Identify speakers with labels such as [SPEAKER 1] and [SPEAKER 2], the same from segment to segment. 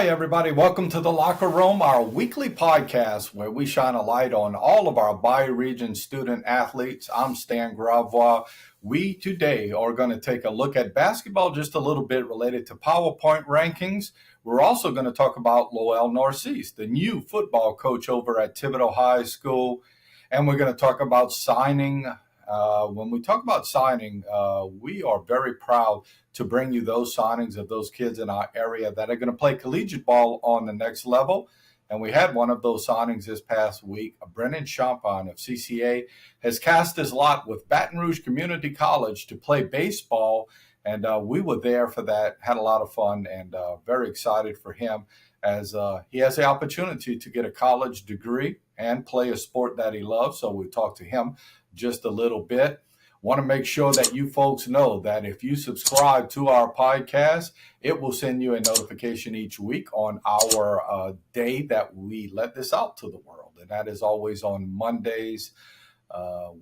[SPEAKER 1] Hi, everybody. Welcome to the Locker Room, our weekly podcast where we shine a light on all of our Bayou Region student athletes. I'm Stan Gravois. We today are going to take a look at basketball, just a little bit related to PowerPoint rankings. We're also going to talk about Lowell Narcisse, the new football coach over at Thibodaux High School. And we're going to talk about signing. When we talk about signing, we are very proud to bring you those signings of those kids in our area that are going to play collegiate ball on the next level. And we had one of those signings this past week. Brennan Champagne of CCA has cast his lot with Baton Rouge Community College to play baseball. And we were there for that, had a lot of fun, and very excited for him as he has the opportunity to get a college degree and play a sport that he loves. So we talked to him just a little bit. Want to make sure that you folks know that if you subscribe to our podcast, it will send you a notification each week on our day that we let this out to the world. And that is always on Mondays.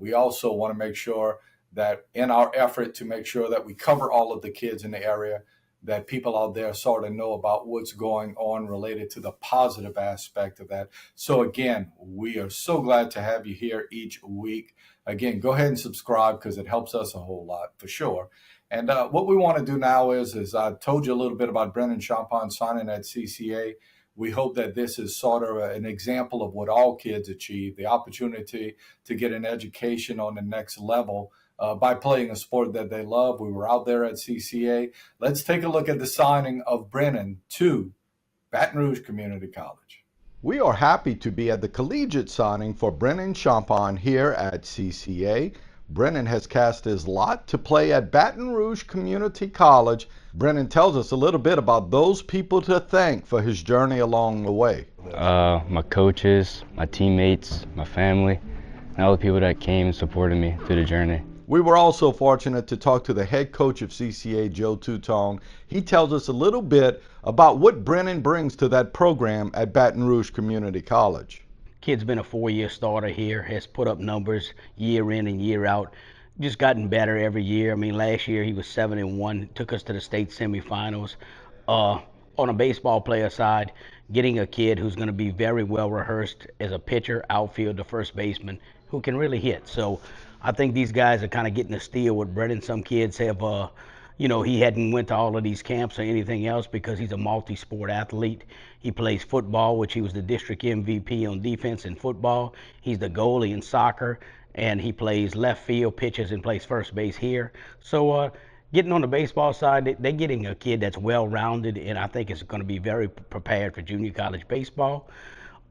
[SPEAKER 1] We also want to make sure that in our effort to make sure that we cover all of the kids in the area, that people out there sort of know about what's going on related to the positive aspect of that. So again, we are so glad to have you here each week. Again, go ahead and subscribe because it helps us a whole lot for sure. And what we want to do now is I told you a little bit about Brennan Champagne signing at CCA. We hope that this is sort of an example of what all kids achieve, the opportunity to get an education on the next level by playing a sport that they love. We were out there at CCA. Let's take a look at the signing of Brennan to Baton Rouge Community College.
[SPEAKER 2] We are happy to be at the collegiate signing for Brennan Champagne here at CCA. Brennan has cast his lot to play at Baton Rouge Community College. Brennan tells us a little bit about those people to thank for his journey along the way.
[SPEAKER 3] My coaches, my teammates, my family, and all the people that came and supported me through the journey.
[SPEAKER 2] We were also fortunate to talk to the head coach of CCA, Joe Tutong. He tells us a little bit about what Brennan brings to that program at Baton Rouge Community College.
[SPEAKER 4] Kid's been a four-year starter here, has put up numbers year in and year out, just gotten better every year. I mean, last year he was 7-1, took us to the state semifinals. On a baseball player side, getting a kid who's going to be very well rehearsed as a pitcher, outfielder, first baseman, who can really hit. So I think these guys are kind of getting a steal with Brennan. Some kids have, he hadn't went to all of these camps or anything else because he's a multi-sport athlete. He plays football, which he was the district MVP on defense in football. He's the goalie in soccer, and he plays left field, pitches, and plays first base here. So getting on the baseball side, they're getting a kid that's well-rounded, and I think is going to be very prepared for junior college baseball.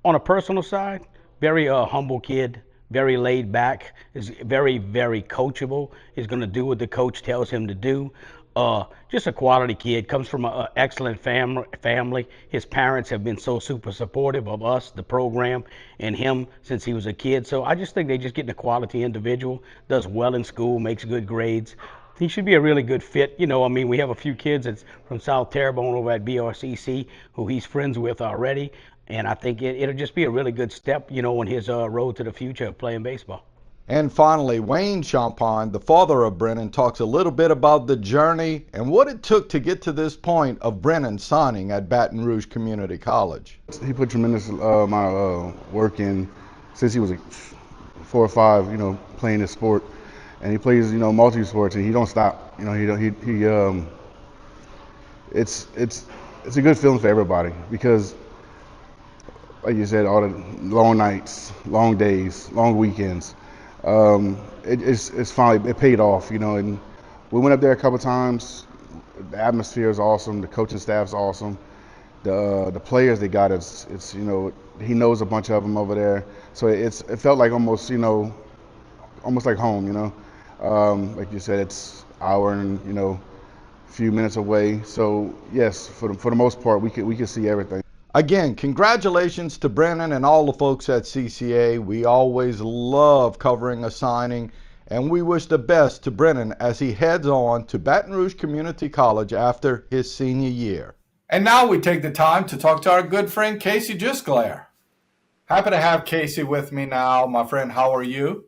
[SPEAKER 4] On a personal side, very humble kid. Very laid back, is very, very coachable, is going to do what the coach tells him to do. Just a quality kid, comes from an excellent family. His parents have been so super supportive of us, the program, and him since he was a kid. So I just think they just getting a quality individual, does well in school, makes good grades. He should be a really good fit. We have a few kids that's from South Terrebonne over at BRCC who he's friends with already. And I think it'll just be a really good step, on his road to the future of playing baseball.
[SPEAKER 2] And finally, Wayne Champagne, the father of Brennan, talks a little bit about the journey and what it took to get to this point of Brennan signing at Baton Rouge Community College.
[SPEAKER 5] He put tremendous amount of work in since he was 4 or 5, playing this sport. And he plays, multi-sports, and he don't stop. It's a good feeling for everybody because, like you said, all the long nights, long days, long weekends. It's finally, it paid off, and we went up there a couple times. The atmosphere is awesome. The coaching staff's awesome. The players they got, it's he knows a bunch of them over there. So it felt like almost like home, like you said, it's an hour and, a few minutes away. So yes, for the most part, we could see everything.
[SPEAKER 2] Again, congratulations to Brennan and all the folks at CCA. We always love covering a signing, and we wish the best to Brennan as he heads on to Baton Rouge Community College after his senior year.
[SPEAKER 1] And now we take the time to talk to our good friend Casey Gisclair. Happy to have Casey with me now. My friend, how are you?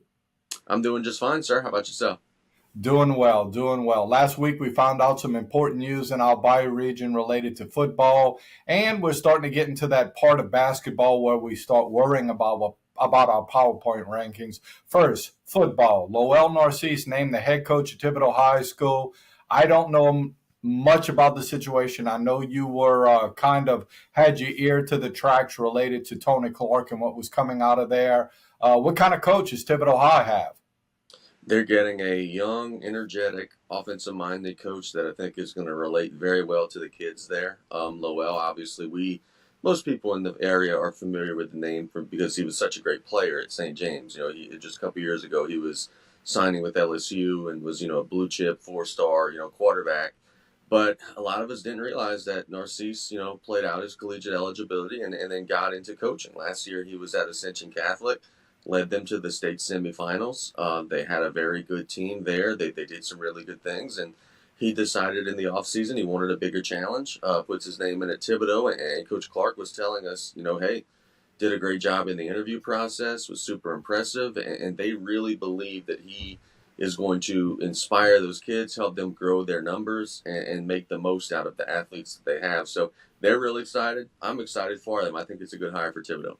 [SPEAKER 6] I'm doing just fine, sir. How about yourself?
[SPEAKER 1] Doing well, doing well. Last week we found out some important news in our Bayou region related to football, and we're starting to get into that part of basketball where we start worrying about our PowerPoint rankings. First, football. Lowell Narcisse named the head coach at Thibodaux High School. I don't know much about the situation. I know you were kind of had your ear to the tracks related to Tony Clark and what was coming out of there. What kind of coach does Thibodaux High have?
[SPEAKER 6] They're getting a young, energetic, offensive-minded coach that I think is going to relate very well to the kids there. Lowell, obviously, most people in the area are familiar with the name because he was such a great player at St. James. Just a couple years ago, he was signing with LSU and was, a blue chip, 4-star, quarterback. But a lot of us didn't realize that Narcisse, played out his collegiate eligibility and then got into coaching. Last year, he was at Ascension Catholic. Led them to the state semifinals. They had a very good team there. They did some really good things, and he decided in the offseason he wanted a bigger challenge. Puts his name in at Thibodaux, and Coach Clark was telling us, hey, did a great job in the interview process, was super impressive, and they really believe that he is going to inspire those kids, help them grow their numbers, and make the most out of the athletes that they have. So they're really excited. I'm excited for them. I think it's a good hire for Thibodaux.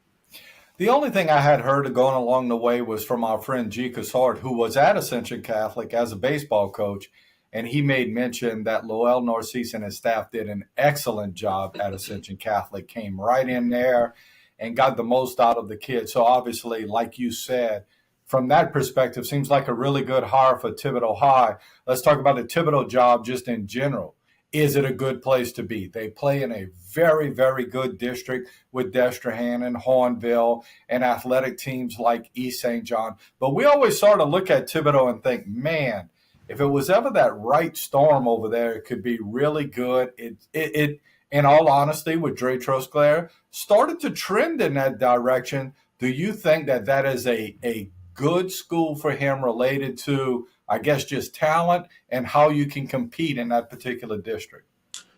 [SPEAKER 1] The only thing I had heard going along the way was from our friend Gisclair, who was at Ascension Catholic as a baseball coach, and he made mention that Lowell Narcisse and his staff did an excellent job at Ascension Catholic, came right in there and got the most out of the kids. So obviously, like you said, from that perspective, seems like a really good hire for Thibodaux High. Let's talk about the Thibodaux job just in general. Is it a good place to be? They play in a very, very good district with Destrehan and Hornville and athletic teams like East St. John. But we always sort of look at Thibodaux and think, man, if it was ever that right storm over there, it could be really good. It in all honesty, with Dre Gisclair, started to trend in that direction. Do you think that is a good school for him related to, I guess, just talent and how you can compete in that particular district?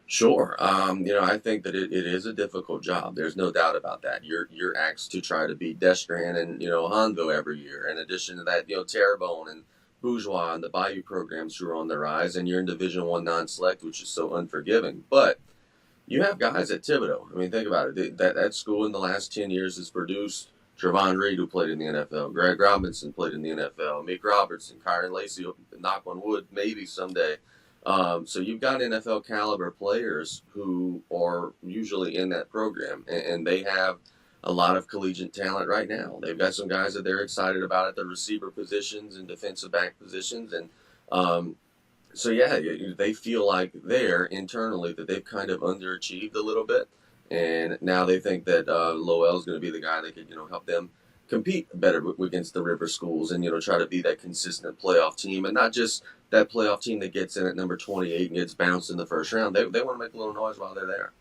[SPEAKER 6] Sure. I think that it is a difficult job. There's no doubt about that. You're asked to try to beat Destrehan and, Hanville every year. In addition to that, Terrebonne and Bourgeois and the Bayou programs who are on the rise, and you're in Division I non-select, which is so unforgiving. But you have guys at Thibodaux. I mean, think about it. That school in the last 10 years has produced Trevon Reed, who played in the NFL. Greg Robinson played in the NFL. Meek Robertson, Kyron Lacey, knock on wood, maybe someday. So you've got NFL caliber players who are usually in that program, and they have a lot of collegiate talent right now. They've got some guys that they're excited about at the receiver positions and defensive back positions. And they feel like they're internally that they've kind of underachieved a little bit. And now they think that Lowell is going to be the guy that could, help them compete better against the river schools and, try to be that consistent playoff team, and not just that playoff team that gets in at number 28 and gets bounced in the first round. They want to make a little noise while they're there.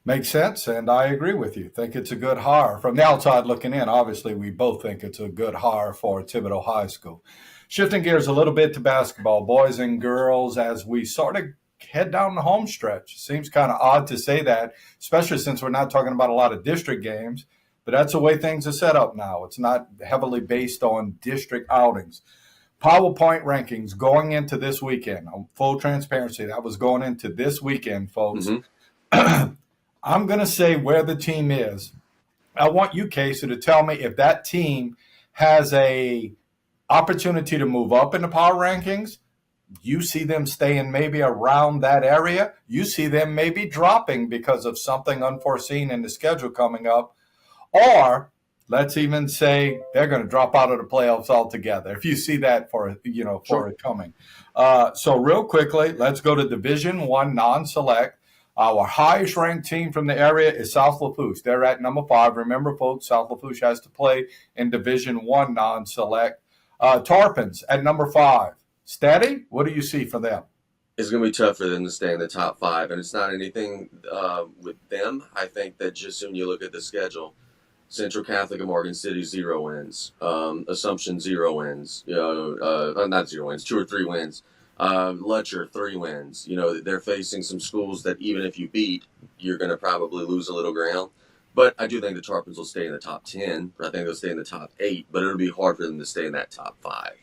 [SPEAKER 1] Makes sense, and I agree with you. Think it's a good hire. From the outside looking in, obviously, we both think it's a good hire for Thibodaux High School. Shifting gears a little bit to basketball, boys and girls, as we sort of head down the home stretch. Seems kind of odd to say that, especially since we're not talking about a lot of district games, but that's the way things are set up now. It's not heavily based on district outings. PowerPoint rankings going into this weekend. Full transparency, that was going into this weekend, folks. Mm-hmm. I'm going to say where the team is. I want you, Casey, to tell me if that team has a opportunity to move up in the power rankings. You see them staying maybe around that area. You see them maybe dropping because of something unforeseen in the schedule coming up. Or let's even say they're going to drop out of the playoffs altogether. If you see that for it coming. So real quickly, let's go to Division I non-select. Our highest ranked team from the area is South Lafourche. They're at number 5. Remember, folks, South Lafourche has to play in Division I non-select. Tarpons at number 5. Steady? What do you see for them?
[SPEAKER 6] It's going to be tough for them to stay in the top 5, and it's not anything with them. I think that just when you look at the schedule, Central Catholic of Morgan City, 0 wins. Assumption, 0 wins. Not 0 wins, 2 or 3 wins. Lutcher, 3 wins. They're facing some schools that even if you beat, you're going to probably lose a little ground. But I do think the Tarpons will stay in the top 10. I think they'll stay in the top 8, but it'll be hard for them to stay in that top 5.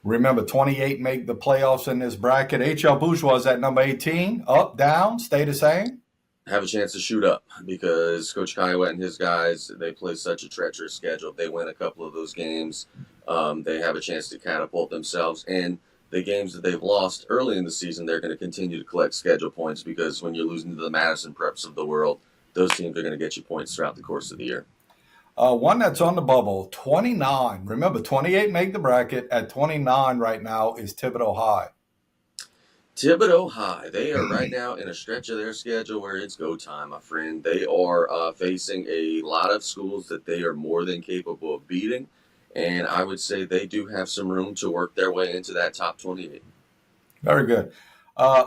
[SPEAKER 1] Remember, 28 make the playoffs in this bracket. HL Bourgeois is at number 18. Up, down, stay the same?
[SPEAKER 6] Have a chance to shoot up because Coach Kiowa and his guys, they play such a treacherous schedule. If they win a couple of those games, they have a chance to catapult themselves. And the games that they've lost early in the season, they're going to continue to collect schedule points because when you're losing to the Madison Preps of the world, those teams are going to get you points throughout the course of the year.
[SPEAKER 1] One that's on the bubble, 29. Remember, 28 make the bracket. At 29 right now is Thibodaux High.
[SPEAKER 6] Thibodaux High, they are right now in a stretch of their schedule where it's go time, my friend. They are facing a lot of schools that they are more than capable of beating, and I would say they do have some room to work their way into that top 28.
[SPEAKER 1] Very good.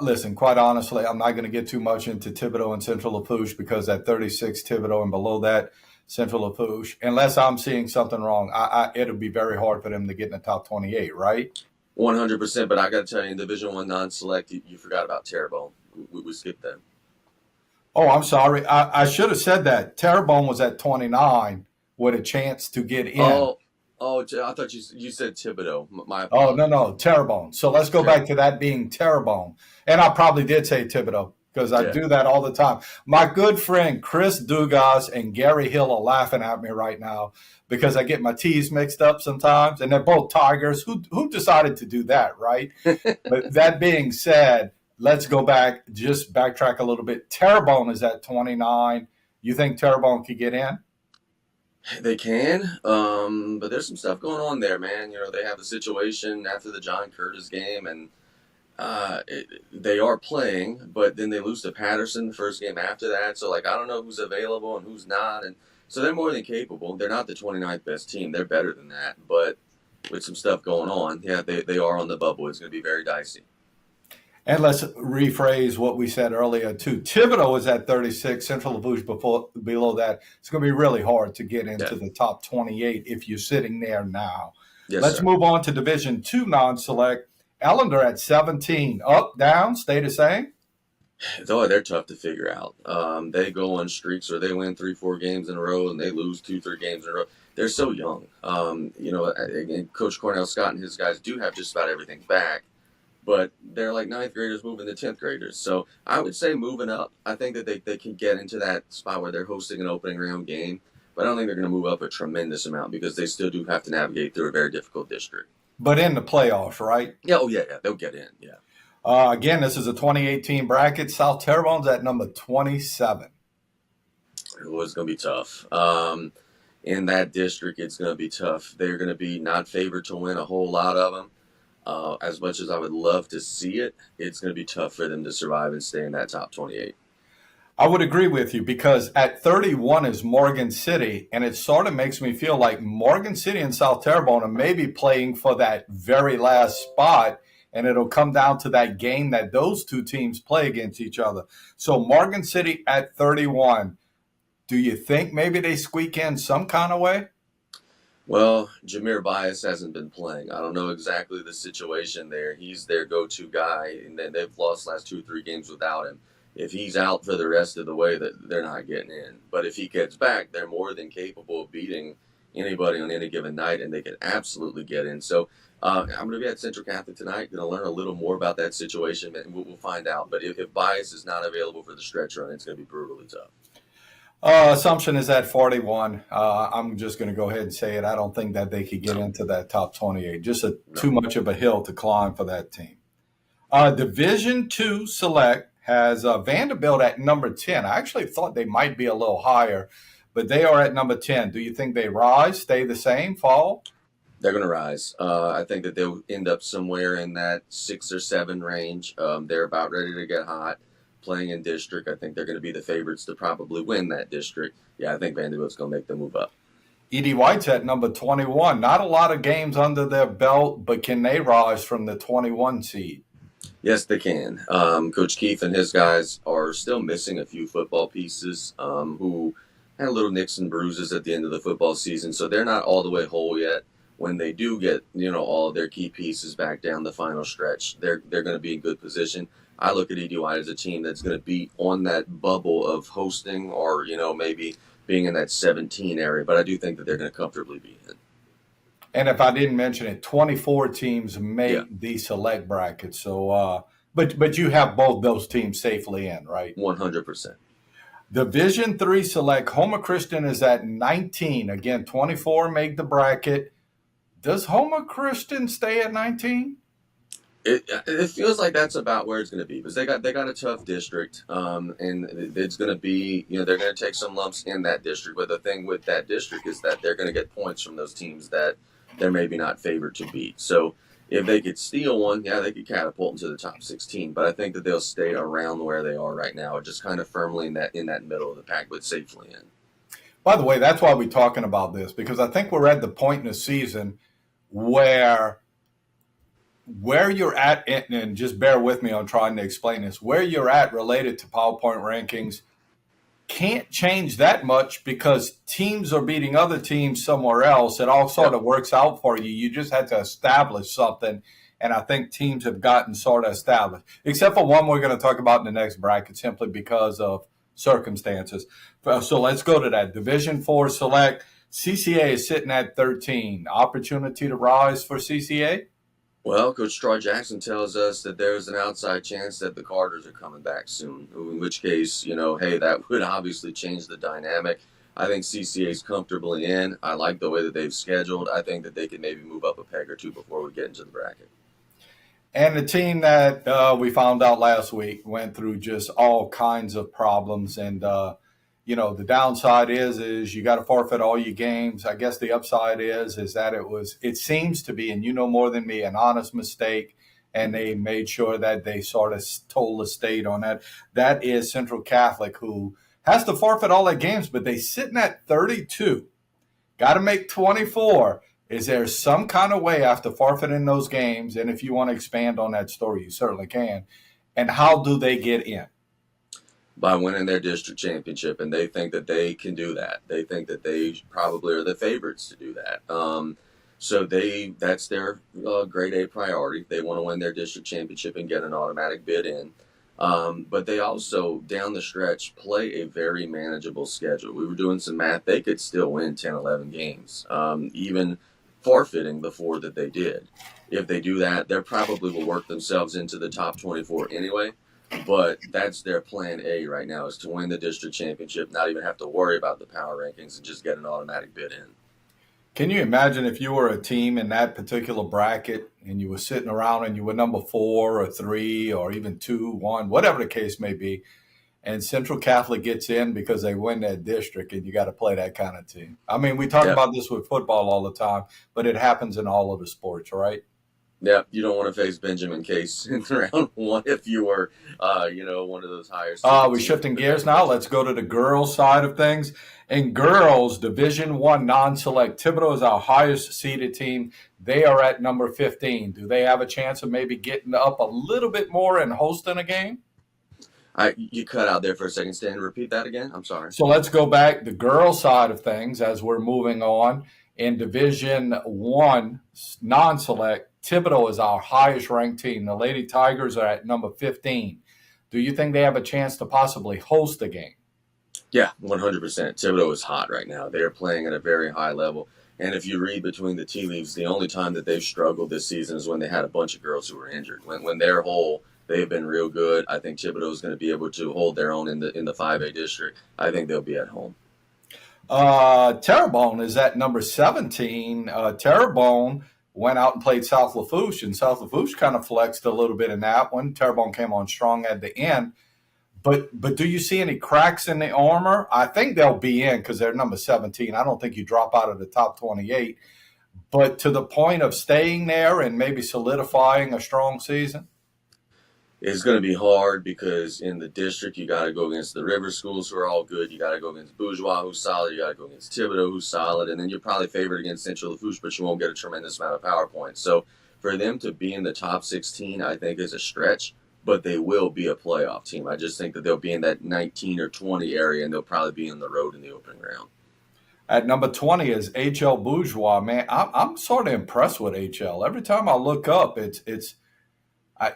[SPEAKER 1] Listen, quite honestly, I'm not going to get too much into Thibodaux and Central Lafourche because at 36, Thibodaux, and below that, Central Lafourche, unless I'm seeing something wrong, it'll be very hard for them to get in the top 28, right?
[SPEAKER 6] 100%, but I got to tell you, in Division I non-select, you forgot about Terrebonne. We skipped them.
[SPEAKER 1] Oh, I'm sorry. I should have said that. Terrebonne was at 29 with a chance to get in.
[SPEAKER 6] Oh, I thought you said Thibodaux. My
[SPEAKER 1] apologies. No, Terrebonne. So let's go back to that being Terrebonne. And I probably did say Thibodaux because I do that all the time. My good friend Chris Dugas and Gary Hill are laughing at me right now because I get my T's mixed up sometimes, and they're both Tigers. Who decided to do that, right? But that being said, let's go back, just backtrack a little bit. Terrebonne is at 29. You think Terrebonne could get in?
[SPEAKER 6] They can, but there's some stuff going on there, man. You know, they have the situation after the John Curtis game, and they are playing, but then they lose to Patterson the first game after that. So, I don't know who's available and who's not. And so they're more than capable. They're not the 29th best team. They're better than that. But with some stuff going on, they are on the bubble. It's going to be very dicey.
[SPEAKER 1] And let's rephrase what we said earlier, too. Thibodaux is at 36, Central Lafourche below that. It's going to be really hard to get into the top 28 if you're sitting there now.
[SPEAKER 6] Yes,
[SPEAKER 1] let's
[SPEAKER 6] sir.
[SPEAKER 1] move on to Division II non-select. Ellender at 17. Up, down, stay the same?
[SPEAKER 6] Oh, they're tough to figure out. They go on streaks or they win 3-4 games in a row and they lose 2-3 games in a row. They're so young. Again, Coach Cornell Scott and his guys do have just about everything back. But they're like 9th graders moving to 10th graders. So I would say moving up. I think that they can get into that spot where they're hosting an opening round game. But I don't think they're going to move up a tremendous amount because they still do have to navigate through a very difficult district.
[SPEAKER 1] But in the playoffs, right?
[SPEAKER 6] Yeah, they'll get in, yeah.
[SPEAKER 1] Again, this is a 2018 bracket. South Terrebonne's at number 27.
[SPEAKER 6] It's going to be tough. In that district, it's going to be tough. They're going to be not favored to win a whole lot of them. As much as I would love to see it, it's going to be tough for them to survive and stay in that top 28.
[SPEAKER 1] I would agree with you because at 31 is Morgan City, and it sort of makes me feel like Morgan City and South Terrebonne are maybe playing for that very last spot, and it'll come down to that game that those two teams play against each other. So Morgan City at 31, do you think maybe they squeak in some kind of way?
[SPEAKER 6] Well, Jameer Bias hasn't been playing. I don't know exactly the situation there. He's their go-to guy, and then they've lost the last 2-3 games without him. If he's out for the rest of the way, that they're not getting in. But if he gets back, they're more than capable of beating anybody on any given night, and they can absolutely get in. So I'm going to be at Central Catholic tonight, going to learn a little more about that situation, and we'll find out. But if Bias is not available for the stretch run, it's going to be brutally tough.
[SPEAKER 1] Assumption is at 41. I'm just going to go ahead and say it. I don't think that they could get into that top 28. Just too much of a hill to climb for that team. Division II select has Vanderbilt at number 10. I actually thought they might be a little higher, but they are at number 10. Do you think they rise, stay the same, fall?
[SPEAKER 6] They're going to rise. I think that they'll end up somewhere in that 6 or 7 range. They're about ready to get hot. Playing in district, I think they're going to be the favorites to probably win that district. Yeah, I think Vanderbilt's going to make them move up.
[SPEAKER 1] E.D. White's at number 21. Not a lot of games under their belt, but can they rise from the 21 seed?
[SPEAKER 6] Yes, they can. Coach Keith and his guys are still missing a few football pieces who had little nicks and bruises at the end of the football season, so they're not all the way whole yet. When they do get, all of their key pieces back down the final stretch, they're going to be in good position. I look at E.D. White as a team that's going to be on that bubble of hosting or, maybe being in that 17 area, but I do think that they're going to comfortably be in.
[SPEAKER 1] And if I didn't mention it, 24 teams make
[SPEAKER 6] Yeah.
[SPEAKER 1] the select bracket. So, but you have both those teams safely in, right?
[SPEAKER 6] 100%.
[SPEAKER 1] Division III select, Homer Christian is at 19. Again, 24 make the bracket. Does Homer Christian stay at 19?
[SPEAKER 6] It feels like that's about where it's going to be because they got a tough district, and it's going to be, they're going to take some lumps in that district. But the thing with that district is that they're going to get points from those teams that they're maybe not favored to beat. So if they could steal one, yeah, they could catapult into the top 16. But I think that they'll stay around where they are right now, just kind of firmly in that middle of the pack, but safely in.
[SPEAKER 1] By the way, that's why we're talking about this, because I think we're at the point in the season where you're at, and just bear with me on trying to explain this, where you're at related to PowerPoint rankings can't change that much because teams are beating other teams somewhere else. It all sort of works out for you. You just had to establish something, and I think teams have gotten sort of established, except for one we're going to talk about in the next bracket simply because of circumstances. So let's go to that. Division IV select, CCA is sitting at 13. Opportunity to rise for CCA?
[SPEAKER 6] Well, Coach Troy Jackson tells us that there's an outside chance that the Carters are coming back soon, in which case, hey, that would obviously change the dynamic. I think CCA's comfortably in. I like the way that they've scheduled. I think that they could maybe move up a peg or two before we get into the bracket.
[SPEAKER 1] And the team that we found out last week went through just all kinds of problems. And, the downside is you got to forfeit all your games. I guess the upside is that it seems to be, and you know more than me, an honest mistake. And they made sure that they sort of told the state on that. That is Central Catholic, who has to forfeit all their games, but they sitting at 32. Got to make 24. Is there some kind of way after forfeiting those games? And if you want to expand on that story, you certainly can. And how do they get in?
[SPEAKER 6] By winning their district championship, and they think that they can do that. They think that they probably are the favorites to do that. So that's their grade A priority. They want to win their district championship and get an automatic bid in. But they also, down the stretch, play a very manageable schedule. We were doing some math. They could still win 10, 11 games, even forfeiting the 4 that they did. If they do that, they probably will work themselves into the top 24 anyway. But that's their plan A right now, is to win the district championship, not even have to worry about the power rankings, and just get an automatic bid in.
[SPEAKER 1] Can you imagine if you were a team in that particular bracket and you were sitting around and you were number 4 or 3 or even 2, 1, whatever the case may be, and Central Catholic gets in because they win that district, and you got to play that kind of team? I mean, we talk about this with football all the time, but it happens in all of the sports, right?
[SPEAKER 6] Yeah, you don't want to face Benjamin Case in round 1 if you were, one of those higher.
[SPEAKER 1] We're shifting gears now. Let's go to the girls side of things. In girls, Division I non-select, Thibodaux is our highest seeded team. They are at number 15. Do they have a chance of maybe getting up a little bit more and hosting a game?
[SPEAKER 6] You cut out there for a second, Stan. Repeat that again. I'm sorry.
[SPEAKER 1] So let's go back the girls side of things as we're moving on. In Division I non-select, Thibodaux is our highest ranked team. The Lady Tigers are at number 15. Do you think they have a chance to possibly host a game?
[SPEAKER 6] Yeah, 100%. Thibodaux is hot right now. They're playing at a very high level. And if you read between the tea leaves, the only time that they've struggled this season is when they had a bunch of girls who were injured. When they're whole, they've been real good. I think Thibodaux is going to be able to hold their own in the 5A district. I think they'll be at home.
[SPEAKER 1] Terrebonne is at number 17. Terrebonne went out and played South Lafourche, and South Lafourche kind of flexed a little bit in that one. Terrebonne came on strong at the end. But do you see any cracks in the armor? I think they'll be in because they're number 17. I don't think you drop out of the top 28. But to the point of staying there and maybe solidifying a strong season?
[SPEAKER 6] It's going to be hard because in the district, you got to go against the river schools who are all good. You got to go against Bourgeois, who's solid. You got to go against Thibodaux, who's solid. And then you're probably favored against Central Lafourche, but you won't get a tremendous amount of power points. So for them to be in the top 16, I think is a stretch, but they will be a playoff team. I just think that they'll be in that 19 or 20 area, and they'll probably be on the road in the opening round.
[SPEAKER 1] At number 20 is HL Bourgeois. Man, I'm sort of impressed with HL. Every time I look up,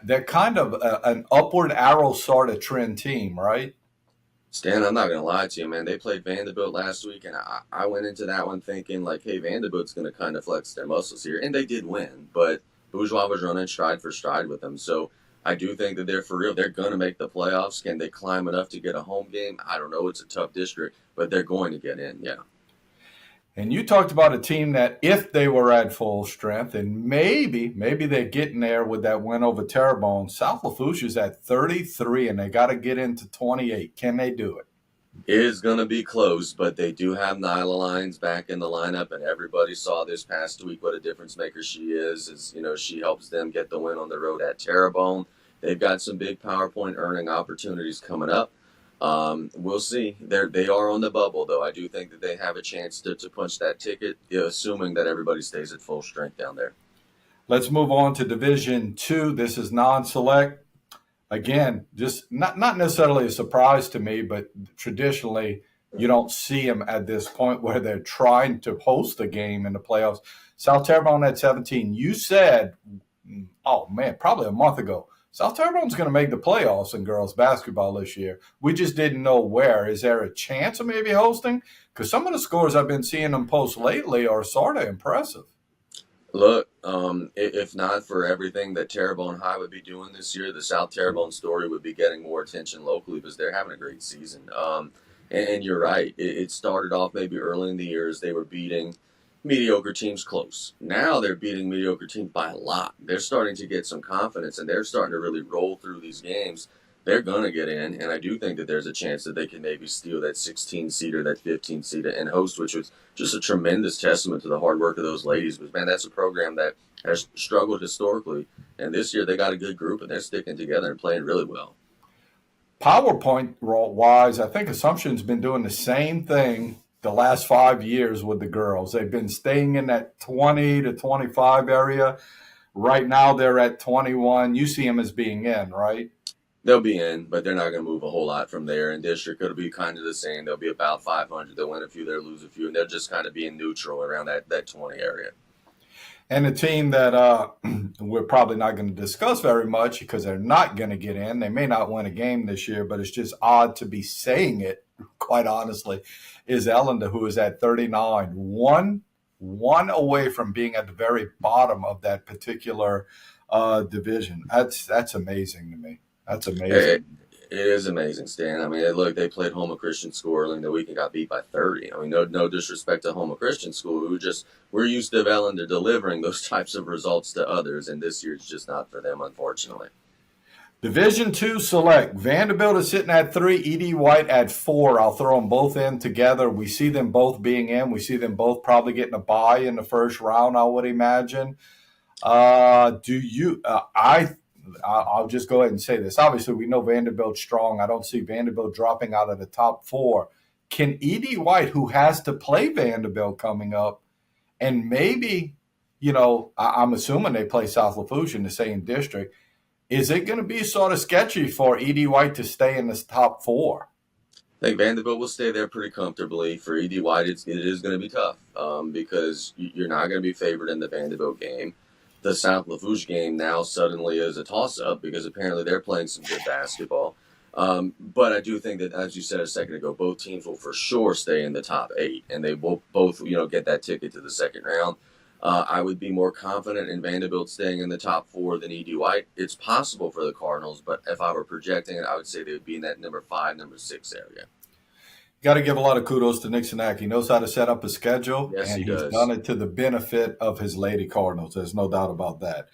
[SPEAKER 1] they're kind of an upward arrow sort of trend team, right?
[SPEAKER 6] Stan, I'm not going to lie to you, man. They played Vanderbilt last week, and I went into that one thinking, like, hey, Vanderbilt's going to kind of flex their muscles here. And they did win, but Bourgeois was running stride for stride with them. So I do think that they're for real. They're going to make the playoffs. Can they climb enough to get a home game? I don't know. It's a tough district, but they're going to get in, yeah.
[SPEAKER 1] And you talked about a team that if they were at full strength, and maybe they're getting there with that win over Terrebonne, South Lafourche is at 33, and they got to get into 28. Can they do it?
[SPEAKER 6] It is going to be close, but they do have Nyla Lyons back in the lineup, and everybody saw this past week what a difference maker she is, she helps them get the win on the road at Terrebonne. They've got some big PowerPoint earning opportunities coming up. We'll see. They are on the bubble, though. I do think that they have a chance to punch that ticket, assuming that everybody stays at full strength down there.
[SPEAKER 1] Let's move on to Division II. This is non-select. Again, just not necessarily a surprise to me, but traditionally you don't see them at this point where they're trying to host a game in the playoffs. South Terrebonne at 17. You said, oh man, probably a month ago, South Terrebonne's going to make the playoffs in girls basketball this year. We just didn't know where. Is there a chance of maybe hosting? Because some of the scores I've been seeing them post lately are sort of impressive.
[SPEAKER 6] Look, if not for everything that Terrebonne High would be doing this year, the South Terrebonne story would be getting more attention locally because they're having a great season. And you're right. It started off maybe early in the year as they were beating mediocre teams close. Now they're beating mediocre teams by a lot. They're starting to get some confidence, and they're starting to really roll through these games. They're going to get in, and I do think that there's a chance that they can maybe steal that 16-seater, that 15-seater, and host, which was just a tremendous testament to the hard work of those ladies. But, man, that's a program that has struggled historically, and this year they got a good group, and they're sticking together and playing really well.
[SPEAKER 1] PowerPoint-wise, I think Assumption's been doing the same thing the last 5 years with the girls. They've been staying in that 20 to 25 area. Right now they're at 21. You see them as being in, right?
[SPEAKER 6] They'll be in, but they're not going to move a whole lot from there. In district, it'll be kind of the same. They'll be about 500. They'll win a few, they'll lose a few, and they'll just kind of be in neutral around that 20 area.
[SPEAKER 1] And a team that we're probably not going to discuss very much because they're not going to get in. They may not win a game this year, but it's just odd to be saying it, quite honestly, is Ellender, who is at 39. One away from being at the very bottom of that particular division. That's amazing to me. That's amazing.
[SPEAKER 6] It is amazing, Stan. I mean, look, they played Houma Christian School early in the week and got beat by 30. I mean, no disrespect to Houma Christian School. We're used to Ellender delivering those types of results to others, and this year it's just not for them, unfortunately.
[SPEAKER 1] Division II select. Vanderbilt is sitting at 3, E.D. White at 4. I'll throw them both in together. We see them both being in. We see them both probably getting a bye in the first round, I would imagine. I'll just go ahead and say this. Obviously, we know Vanderbilt's strong. I don't see Vanderbilt dropping out of the top 4. Can E.D. White, who has to play Vanderbilt coming up, and maybe, I'm assuming they play South Lafourche in the same district, is it going to be sort of sketchy for E.D. White to stay in this top 4?
[SPEAKER 6] I think Vanderbilt will stay there pretty comfortably. For E.D. White, it is going to be tough because you're not going to be favored in the Vanderbilt game. The South Lafourche game now suddenly is a toss-up because apparently they're playing some good basketball. But I do think that, as you said a second ago, both teams will for sure stay in the top 8, and they will both, get that ticket to the second round. I would be more confident in Vanderbilt staying in the top 4 than E.D. White. It's possible for the Cardinals, but if I were projecting it, I would say they would be in that number 5, number 6 area.
[SPEAKER 1] Got to give a lot of kudos to Nick Sinak. He knows how to set up a schedule,
[SPEAKER 6] yes,
[SPEAKER 1] and
[SPEAKER 6] he's
[SPEAKER 1] done it to the benefit of his Lady Cardinals. There's no doubt about that.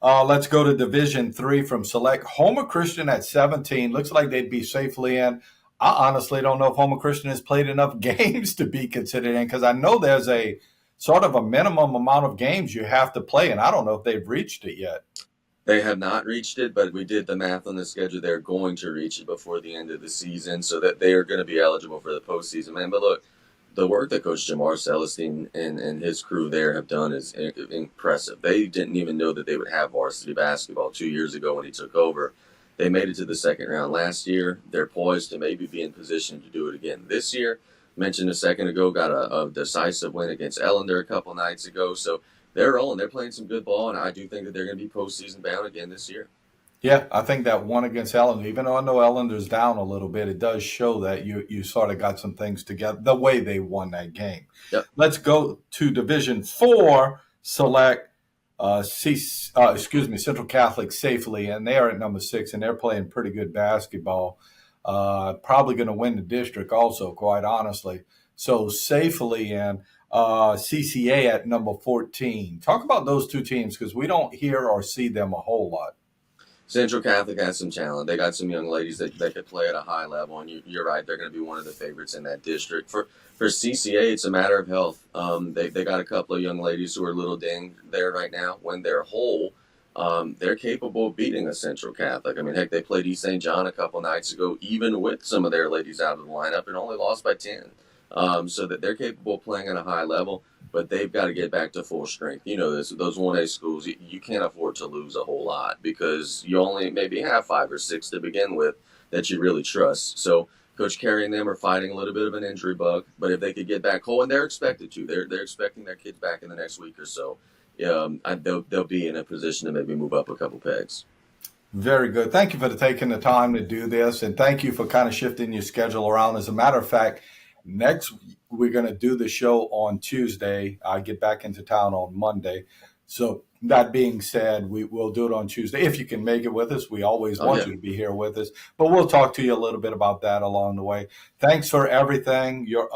[SPEAKER 1] Let's go to Division III from Select. Houma Christian at 17. Looks like they'd be safely in. I honestly don't know if Houma Christian has played enough games to be considered in because I know there's a sort of a minimum amount of games you have to play, and I don't know if they've reached it yet.
[SPEAKER 6] They have not reached it, but we did the math on the schedule. They're going to reach it before the end of the season so that they are going to be eligible for the postseason, man. But look, the work that Coach Jamar Celestine and his crew there have done is impressive. They didn't even know that they would have varsity basketball 2 years ago when he took over. They made it to the second round last year. They're poised to maybe be in position to do it again this year. Mentioned a second ago, got a decisive win against Ellender a couple nights ago. So they're rolling. They're playing some good ball, and I do think that they're going to be postseason bound again this year.
[SPEAKER 1] Yeah, I think that one against Ellen, even though I know Ellender's down a little bit, it does show that you sort of got some things together the way they won that game.
[SPEAKER 6] Yep.
[SPEAKER 1] Let's go to Division 4, select Central Catholic Safely, and they are at number 6, and they're playing pretty good basketball. Probably going to win the district also, quite honestly. So Safely and CCA at number 14. Talk about those two teams because we don't hear or see them a whole lot.
[SPEAKER 6] Central Catholic has some talent. They got some young ladies that could play at a high level, and you're right. They're going to be one of the favorites in that district. For CCA, it's a matter of health. They got a couple of young ladies who are a little dinged there right now. When they're whole, they're capable of beating a Central Catholic. I mean, heck, they played East St. John a couple nights ago, even with some of their ladies out of the lineup, and only lost by 10. So that they're capable of playing at a high level, but they've got to get back to full strength. You know, those 1A schools, you can't afford to lose a whole lot because you only maybe have 5 or 6 to begin with that you really trust. So Coach Carey and them are fighting a little bit of an injury bug, but if they could get back whole, and they're expected to, they're expecting their kids back in the next week or so, they'll be in a position to maybe move up a couple pegs.
[SPEAKER 1] Very good. Thank you for taking the time to do this, and thank you for kind of shifting your schedule around. As a matter of fact, next we're going to do the show on Tuesday. I get back into town on Monday. So that being said, we will do it on Tuesday. If you can make it with us, we always want you to be here with us. But we'll talk to you a little bit about that along the way. Thanks for everything, your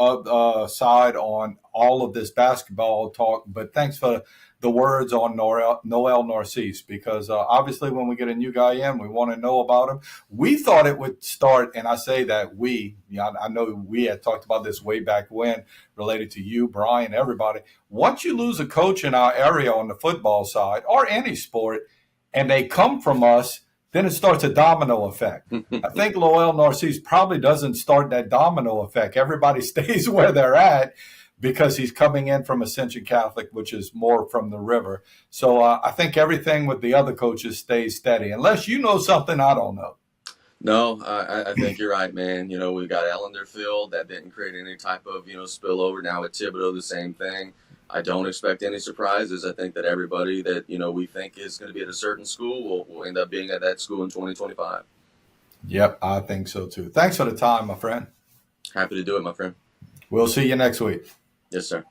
[SPEAKER 1] side on all of this basketball talk. But thanks for the words on Lowell Narcisse, because obviously when we get a new guy in, we want to know about him. We thought it would start, and I say that I know we had talked about this way back when, related to you, Brian, everybody. Once you lose a coach in our area on the football side or any sport, and they come from us, then it starts a domino effect. I think Lowell Narcisse probably doesn't start that domino effect. Everybody stays where they're at, because he's coming in from Ascension Catholic, which is more from the river. So I think everything with the other coaches stays steady, unless you know something I don't know.
[SPEAKER 6] No, I think you're right, man. You know, we got Ellenderfield that didn't create any type of, spillover. Now at Thibodaux, the same thing. I don't expect any surprises. I think that everybody that, we think is going to be at a certain school will end up being at that school in 2025.
[SPEAKER 1] Yep, I think so too. Thanks for the time, my friend.
[SPEAKER 6] Happy to do it, my friend.
[SPEAKER 1] We'll see you next week.
[SPEAKER 6] Yes, sir.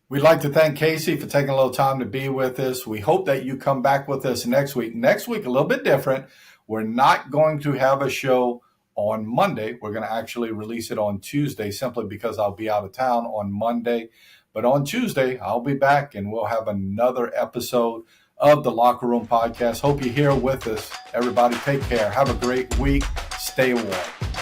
[SPEAKER 1] We'd like to thank Casey for taking a little time to be with us. We hope that you come back with us next week. Next week, a little bit different. We're not going to have a show on Monday. We're going to actually release it on Tuesday, simply because I'll be out of town on Monday. But on Tuesday, I'll be back, and we'll have another episode of the Locker Room Podcast. Hope you're here with us. Everybody, take care. Have a great week. Stay warm.